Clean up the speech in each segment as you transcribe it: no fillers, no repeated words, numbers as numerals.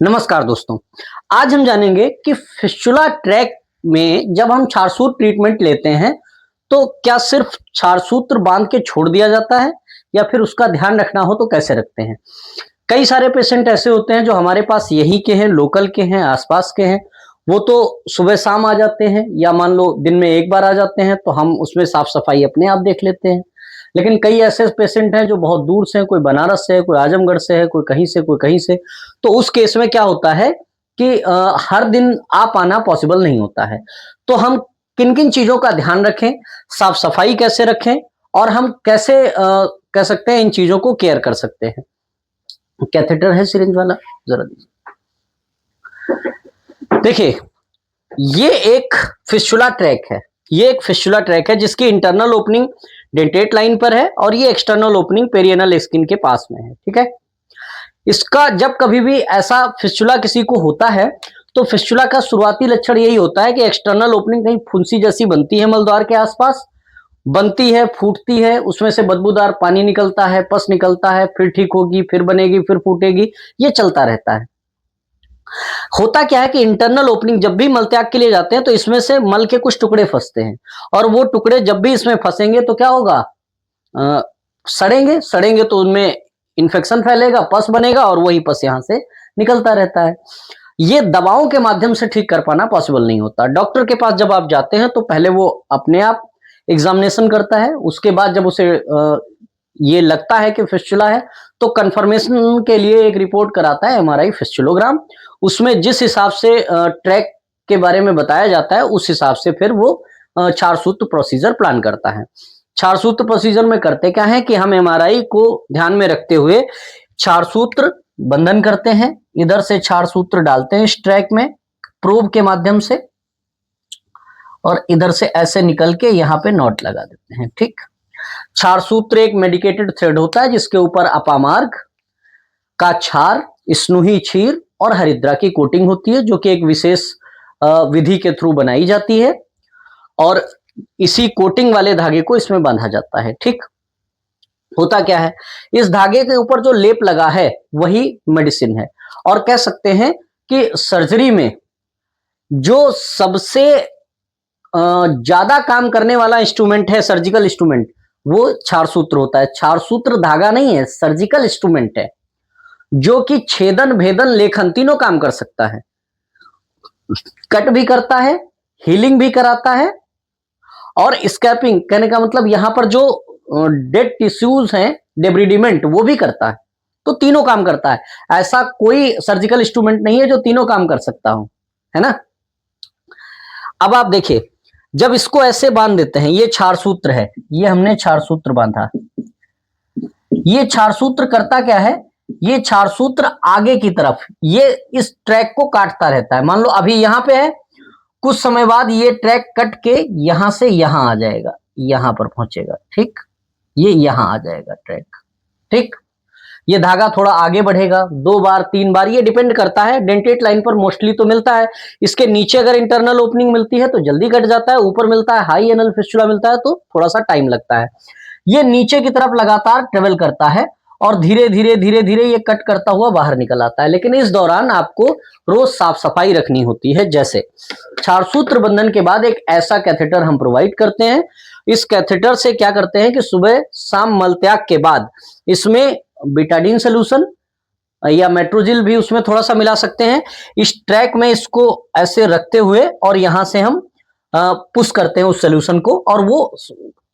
नमस्कार दोस्तों। आज हम जानेंगे कि फिस्चुला ट्रैक में जब हम छारसूत्र ट्रीटमेंट लेते हैं तो क्या सिर्फ छारसूत्र बांध के छोड़ दिया जाता है या फिर उसका ध्यान रखना हो तो कैसे रखते हैं। कई सारे पेशेंट ऐसे होते हैं जो हमारे पास यही के हैं, लोकल के हैं, आसपास के हैं। वो तो सुबह शाम आ जाते हैं या मान लो दिन में एक बार आ जाते हैं तो हम उसमें साफ सफाई अपने आप देख लेते हैं। लेकिन कई ऐसे पेशेंट हैं जो बहुत दूर से हैं, कोई बनारस से है, कोई आजमगढ़ से है, कोई कहीं से, कोई कहीं से। तो उस केस में क्या होता है कि हर दिन आ पाना पॉसिबल नहीं होता है। तो हम किन-किन चीज़ों का ध्यान रखें, साफ-सफाई कैसे रखें और हम कैसे कह सकते हैं इन चीज़ों को केयर कर सकते हैं। कैथेटर है सिरिंज वाला? ज़रा दीजिए। देखिए, ये एक फिस्चुला ट्रैक है। ये एक फिस्चुला ट्रैक है जिसकी इंटरनल ओपनिंग डेंटेट लाइन पर है और ये एक्सटर्नल ओपनिंग पेरियनल स्किन के पास में है, ठीक है? इसका जब कभी भी ऐसा फिस्चुला किसी को होता है तो फिस्चुला का शुरुआती लक्षण यही होता है कि एक्सटर्नल ओपनिंग कहीं फुंसी जैसी बनती है मलद्वार के आसपास, बनती है, फूटती है, उसमें से बदबूदार पानी निकलता है, पस निकलता है, फिर ठीक होगी, फिर बनेगी, फिर फूटेगी, ये चलता रहता है। होता क्या है कि इंटरनल ओपनिंग जब भी मलत्याग के लिए जाते हैं तो इसमें से मल के कुछ टुकड़े फंसते हैं और वो टुकड़े जब भी इसमें फंसेंगे तो क्या होगा, अ, सड़ेंगे तो उनमें इन्फेक्शन फैलेगा, पस बनेगा और वही पस यहाँ से निकलता रहता है। ये दवाओं के माध्यम से ठीक कर पाना पॉसिबल नहीं होता। डॉक्टर के पास जब आप जाते हैं तो पहले वो अपने आप एग्जामिनेशन करता है, उसके बाद जब उसे ये लगता है कि फिस्चुला है तो कंफर्मेशन के लिए एक रिपोर्ट कराता है, एमआरआई फिस्चुलोग्राम। उसमें जिस हिसाब से ट्रैक के बारे में बताया जाता है उस हिसाब से फिर वो चार सूत्र प्रोसीजर प्लान करता है। चार सूत्र प्रोसीजर में करते क्या है कि हम एमआरआई को ध्यान में रखते हुए चार सूत्र बंधन करते हैं, इधर से चार सूत्र डालते हैं इस ट्रैक में प्रोब के माध्यम से और इधर से ऐसे निकल के यहाँ पे नॉट लगा देते हैं, ठीक। चार सूत्र एक मेडिकेटेड थ्रेड होता है जिसके ऊपर अपामार्ग का क्षार, स्नुही क्षीर और हरिद्रा की कोटिंग होती है जो कि एक विशेष विधि के थ्रू बनाई जाती है और इसी कोटिंग वाले धागे को इसमें बांधा जाता है, ठीक। होता क्या है, इस धागे के ऊपर जो लेप लगा है वही मेडिसिन है और कह सकते हैं कि सर्जरी में जो सबसे ज्यादा काम करने वाला इंस्ट्रूमेंट है, सर्जिकल इंस्ट्रूमेंट, वो चार सूत्र होता है। चार सूत्र धागा नहीं है, सर्जिकल इंस्ट्रूमेंट है जो कि छेदन, भेदन, लेखन तीनों काम कर सकता है। कट भी करता है, हीलिंग भी कराता है और स्कैपिंग, कहने का मतलब यहां पर जो डेड टिश्यूज हैं, डेब्रिडिमेंट, वो भी करता है। तो तीनों काम करता है। ऐसा कोई सर्जिकल इंस्ट्रूमेंट नहीं है जो तीनों काम कर सकता हो, है ना। अब आप देखिए, जब इसको ऐसे बांध देते हैं, ये चार सूत्र है, ये हमने चार सूत्र बांधा। ये चार सूत्र करता क्या है, ये चार सूत्र आगे की तरफ ये इस ट्रैक को काटता रहता है। मान लो अभी यहां पे है, कुछ समय बाद ये ट्रैक कट के यहां से यहां आ जाएगा, यहां पर पहुंचेगा, ठीक। ये यहां आ जाएगा ट्रैक, ठीक। ये धागा थोड़ा आगे बढ़ेगा, 2 बार 3 बार, ये डिपेंड करता है। डेंटेट लाइन पर मोस्टली तो मिलता है। इसके नीचे अगर इंटरनल ओपनिंग मिलती है तो जल्दी कट जाता है, ऊपर मिलता है, हाई एनल फिस्चुला मिलता है तो थोड़ा सा टाइम लगता है। ये नीचे की तरफ लगातार ट्रेवल करता है और धीरे धीरे ये कट करता हुआ बाहर निकल आता है। लेकिन इस दौरान आपको रोज साफ सफाई रखनी होती है। जैसे चार सूत्र बंधन के बाद एक ऐसा कैथेटर हम प्रोवाइड करते हैं। इस कैथेटर से क्या करते हैं कि सुबह शाम मलत्याग के बाद इसमें बीटाडीन सोल्यूशन या मेट्रोजिल भी उसमें थोड़ा सा मिला सकते हैं। इस ट्रैक में इसको ऐसे रखते हुए और यहां से हम पुश करते हैं उस सोल्यूशन को और वो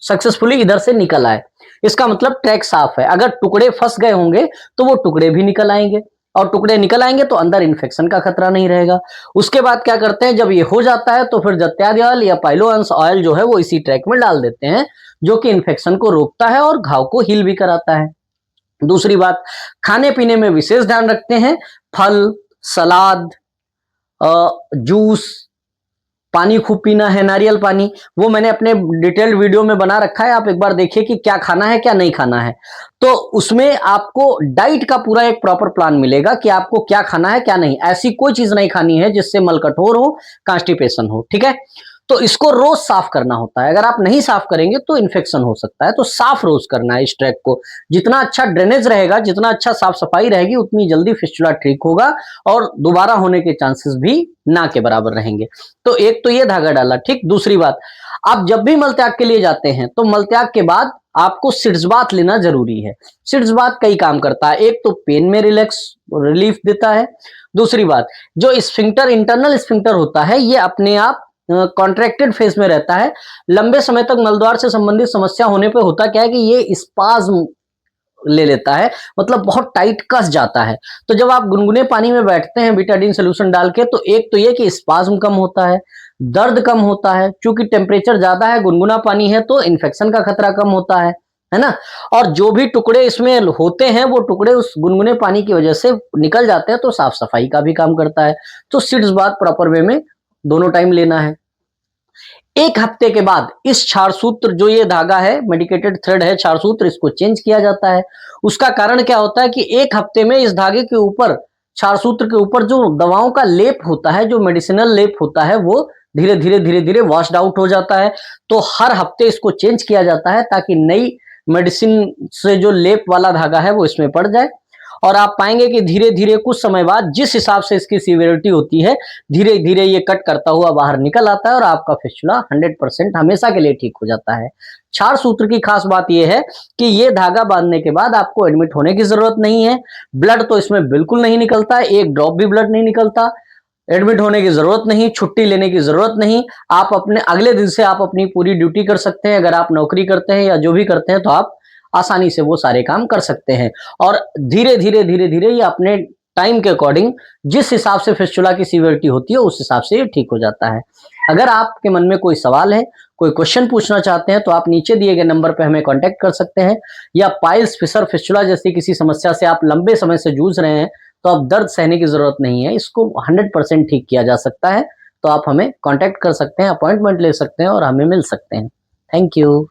सक्सेसफुली इधर से निकल आए। इसका मतलब ट्रैक साफ है। अगर टुकड़े फंस गए होंगे तो वो टुकड़े भी निकल आएंगे और टुकड़े निकल आएंगे तो अंदर इन्फेक्शन का खतरा नहीं रहेगा। उसके बाद क्या करते हैं, जब ये हो जाता है तो फिर जत्यादि ऑयल या पाइलोअंस ऑयल जो है वो इसी ट्रैक में डाल देते हैं जो कि इन्फेक्शन को रोकता है और घाव को हील भी कराता है। दूसरी बात, खाने पीने में विशेष ध्यान रखते हैं। फल, सलाद, जूस, पानी खूब पीना है, नारियल पानी, वो मैंने अपने डिटेल्ड वीडियो में बना रखा है। आप एक बार देखिए कि क्या खाना है क्या नहीं खाना है। तो उसमें आपको डाइट का पूरा एक प्रॉपर प्लान मिलेगा कि आपको क्या खाना है क्या नहीं। ऐसी कोई चीज नहीं खानी है जिससे मल कठोर हो, कॉन्स्टिपेशन हो, ठीक है। तो इसको रोज साफ करना होता है। अगर आप नहीं साफ करेंगे तो इन्फेक्शन हो सकता है। तो साफ रोज करना है इस ट्रैक को। जितना अच्छा ड्रेनेज रहेगा, जितना अच्छा साफ सफाई रहेगी, उतनी जल्दी फिस्टुला ठीक होगा और दोबारा होने के चांसेस भी ना के बराबर रहेंगे। तो एक तो ये धागा डाला, ठीक। दूसरी बात, आप जब भी मलत्याग के लिए जाते हैं तो मलत्याग के बाद आपको सिड्स बाथ लेना जरूरी है। सिड्स बाथ कई काम करता है। एक तो पेन में रिलीफ देता है। दूसरी बात, जो स्फिंक्टर, इंटरनल स्फिंक्टर होता है, ये अपने आप कॉन्ट्रैक्टेड फेज में रहता है। लंबे समय तक मलद्वार से संबंधित समस्या होने पे होता क्या है कि ये स्पाज्म ले लेता है, मतलब बहुत टाइट कस जाता है। तो जब आप गुनगुने पानी में बैठते हैं बीटाडीन सोल्यूशन डाल के, तो एक तो ये कि स्पाज्म कम होता है, दर्द कम होता है, क्योंकि टेम्परेचर ज्यादा है, गुनगुना पानी है, तो इन्फेक्शन का खतरा कम होता है ना। और जो भी टुकड़े इसमें होते हैं वो टुकड़े उस गुनगुने पानी की वजह से निकल जाते हैं, तो साफ सफाई का भी काम करता है। तो सिड्स बाथ प्रॉपर वे में दोनों टाइम लेना है। एक हफ्ते के बाद इस क्षारसूत्र, जो ये धागा है, मेडिकेटेड थ्रेड है, क्षारसूत्र, इसको चेंज किया जाता है। उसका कारण क्या होता है कि एक हफ्ते में इस धागे के ऊपर, क्षारसूत्र के ऊपर जो दवाओं का लेप होता है, जो मेडिसिनल लेप होता है, वो धीरे धीरे वॉश्ड आउट हो जाता है। तो हर हफ्ते इसको चेंज किया जाता है ताकि नई मेडिसिन से जो लेप वाला धागा है वो इसमें पड़ जाए। और आप पाएंगे कि धीरे धीरे कुछ समय बाद जिस हिसाब से इसकी सीवियरिटी होती है, धीरे धीरे ये कट करता हुआ बाहर निकल आता है और आपका फिस्टुला 100% हमेशा के लिए ठीक हो जाता है। क्षार सूत्र की खास बात यह है कि ये धागा बांधने के बाद आपको एडमिट होने की जरूरत नहीं है। ब्लड तो इसमें बिल्कुल नहीं निकलता है, एक ड्रॉप भी ब्लड नहीं निकलता। एडमिट होने की जरूरत नहीं, छुट्टी लेने की जरूरत नहीं। आप अपने अगले दिन से आप अपनी पूरी ड्यूटी कर सकते हैं। अगर आप नौकरी करते हैं या जो भी करते हैं तो आप आसानी से वो सारे काम कर सकते हैं। और धीरे धीरे ये अपने टाइम के अकॉर्डिंग जिस हिसाब से फिस्टुला की सीवियरिटी होती है उस हिसाब से ये ठीक हो जाता है। अगर आपके मन में कोई सवाल है, कोई क्वेश्चन पूछना चाहते हैं, तो आप नीचे दिए गए नंबर पर हमें कांटेक्ट कर सकते हैं। या पाइल्स, फिशर, फिस्टुला जैसी किसी समस्या से आप लंबे समय से जूझ रहे हैं तो अब दर्द सहने की जरूरत नहीं है, इसको 100% ठीक किया जा सकता है। तो आप हमें कांटेक्ट कर सकते हैं, अपॉइंटमेंट ले सकते हैं और हमें मिल सकते हैं। Thank you.